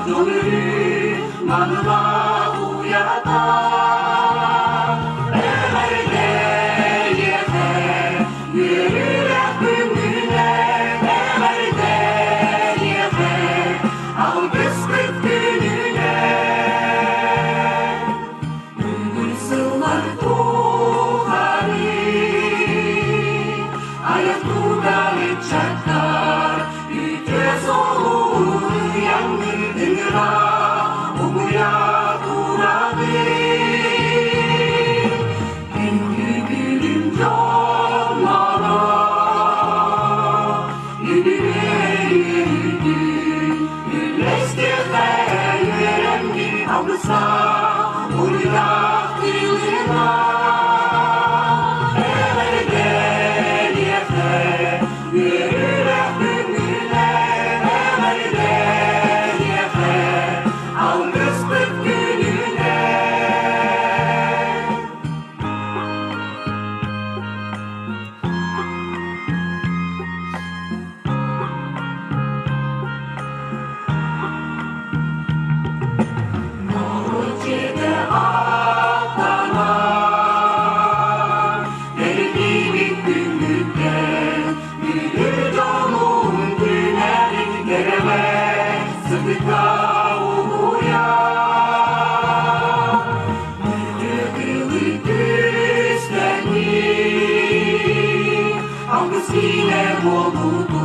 Donuri manula uyata Everde yehe yürüyerek gününe Everde yehe al kısmet gününe Sıllar tuhari Ayak tugalit çakar Yüce solur yangın dengera Umuya turadı Indi bilim canlara Yedire yedi Birleştirme yüreğimi algısa Uyuyak dilime Everde yehe yürüyerek gününe Everde yehe al kısmet gününe Mağrıcı'da atlanan Deli gibi günlükte Büyür canım günlerin gelemez Sıdıka uluya Mücadele düzlenir Algısıyla boludur